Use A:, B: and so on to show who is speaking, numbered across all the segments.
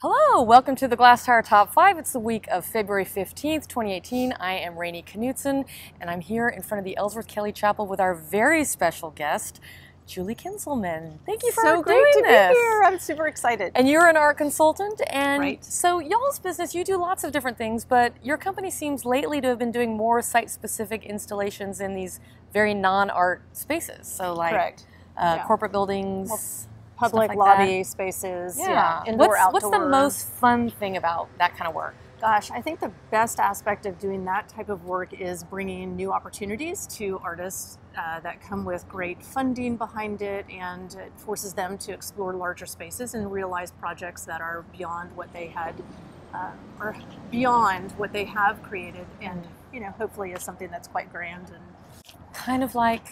A: Hello, welcome to the Glasstire Top 5. It's the week of February 15th, 2018. I am Rainey Knudson, and I'm here in front of the Ellsworth Kelly Chapel with our very special guest, Julie Kinzelman. Thank you for doing this.
B: So great to be here. I'm super excited.
A: And you're an art consultant, and
B: Right.
A: so y'all's business, you do lots of different things, but your company seems lately to have been doing more site-specific installations in these very non-art spaces. So like
B: Correct. Yeah.
A: corporate buildings,
B: Public
A: like
B: lobby
A: that.
B: spaces,
A: Yeah.
B: indoor, outdoor.
A: What's the most fun thing about that kind of work?
B: Gosh, I think the best aspect of doing that type of work is bringing new opportunities to artists that come with great funding behind it, and it forces them to explore larger spaces and realize projects that are beyond what they had or beyond what they have created, and hopefully is something that's quite grand and
A: Kind of like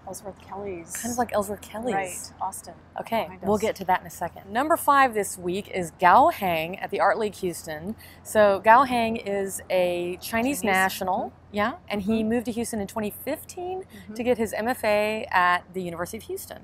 B: Ellsworth Kelly's.
A: Kind of like Ellsworth Kelly's.
B: Right, Austin.
A: Okay,
B: behind
A: we'll
B: us.
A: get to that in a second. Number 5 this week is Gao Hang at the Art League Houston. So Gao Hang is a Chinese national, yeah, and he moved to Houston in 2015 to get his MFA at the University of Houston.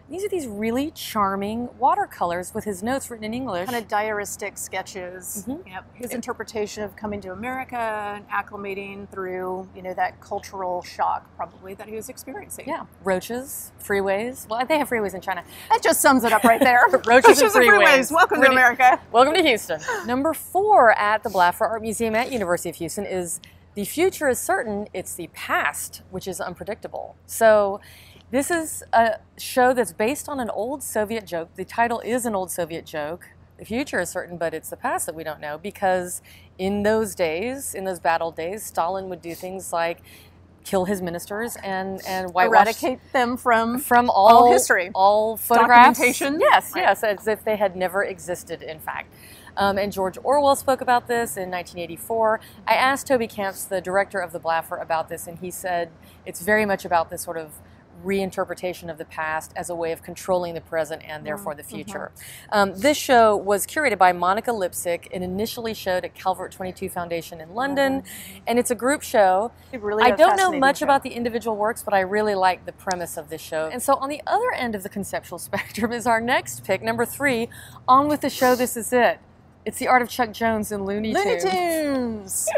A: These are these really charming watercolors with his notes written in English.
B: Kind of diaristic sketches. Yep. His interpretation of coming to America and acclimating through, that cultural shock probably that he was experiencing.
A: Yeah, Roaches, freeways. Well, they have freeways in China.
B: That just sums it up right there.
A: Roaches and freeways.
B: Welcome to America.
A: Welcome to Houston. Number 4 at the Blaffer Art Museum at University of Houston is The Future is Certain, It's the Past, which is Unpredictable. So this is a show that's based on an old Soviet joke. The title is an old Soviet joke. The future is certain, but it's the past that we don't know, because in those days, in those bad old days, Stalin would do things like kill his ministers and whitewash,
B: Eradicate them from
A: all
B: history,
A: all photographs.
B: documentation.
A: Yes,
B: Right.
A: yes, as if they had never existed, in fact. And George Orwell spoke about this in 1984. I asked Toby Camps, the director of the Blaffer, about this, and he said it's very much about this sort of reinterpretation of the past as a way of controlling the present and therefore the future. This show was curated by Monica Lipsick and initially showed at Calvert 22 Foundation in London, and it's a group show.
B: Really
A: I don't know
B: fascinating
A: much
B: show.
A: about the individual works, but I really like the premise of this show. And so on the other end of the conceptual spectrum is our next pick, number 3, On With the Show, This Is It. It's the art of Chuck Jones and Looney Tunes.
B: Looney Tunes.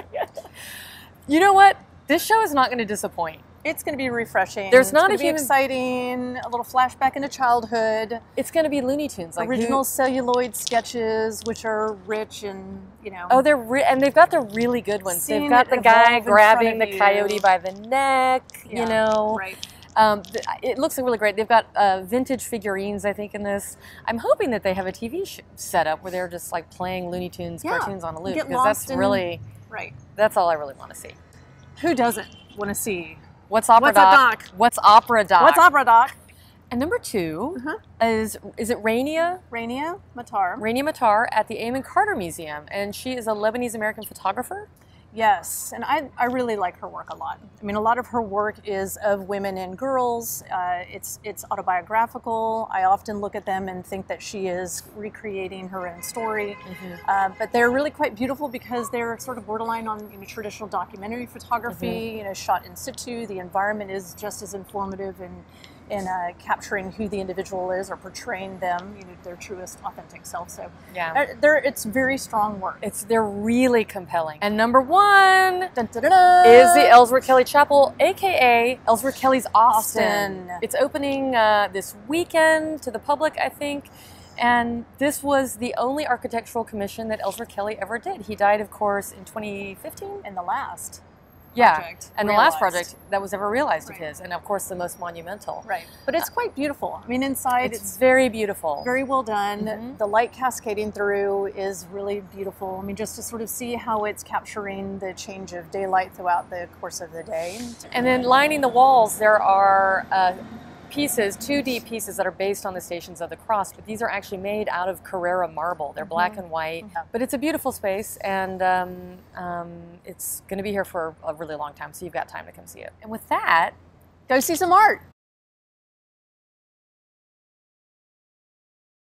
A: You know what? This show is not going to disappoint.
B: It's going to be refreshing.
A: There's not
B: it's
A: a
B: going to be
A: human-
B: exciting, a little flashback into childhood.
A: It's going to be Looney Tunes. Like
B: Original celluloid sketches, which are rich and,
A: Oh, and they've got the really good ones. They've
B: Seeing
A: got
B: it
A: the guy
B: evolve in
A: grabbing
B: front
A: the
B: of you.
A: coyote by the neck,
B: Right.
A: It looks really great. They've got vintage figurines, I think, in this. I'm hoping that they have a TV set up where they're just like playing Looney Tunes cartoons on a loop,
B: Get
A: because that's
B: lost in-
A: really,
B: Right.
A: that's all I really want to see.
B: Who doesn't want to see?
A: What's Opera
B: What's a
A: Doc?
B: doc?
A: What's Opera Doc?
B: What's Opera Doc?
A: And number 2 is it Rainey
B: Matar.
A: Matar at the Eamon Carter Museum, and she is a Lebanese-American photographer.
B: Yes, and I really like her work a lot. I mean, a lot of her work is of women and girls. It's autobiographical. I often look at them and think that she is recreating her own story. But they're really quite beautiful because they're sort of borderline on traditional documentary photography. Shot in situ. The environment is just as informative in capturing who the individual is or portraying them, their truest, authentic self. So
A: Yeah.
B: it's very strong work.
A: They're really compelling. And number 1
B: Dun, dun, dun, dun.
A: is the Ellsworth Kelly Chapel, aka Ellsworth Kelly's Austin.
B: Austin.
A: It's opening this weekend to the public, I think. And this was the only architectural commission that Ellsworth Kelly ever did. He died, of course, in 2015.
B: And the last
A: project and the last
B: realized.
A: project that was ever realized of his, and of course the most monumental.
B: Right. But it's quite beautiful. I mean, inside
A: It's very beautiful.
B: very well done. The light cascading through is really beautiful. I mean, just to sort of see how it's capturing the change of daylight throughout the course of the day.
A: And then lining the walls, there are pieces, 2D pieces that are based on the Stations of the Cross, but these are actually made out of Carrara marble. They're black and white, but it's a beautiful space, and it's going to be here for a really long time, so you've got time to come see it. And with that,
B: Go see some art.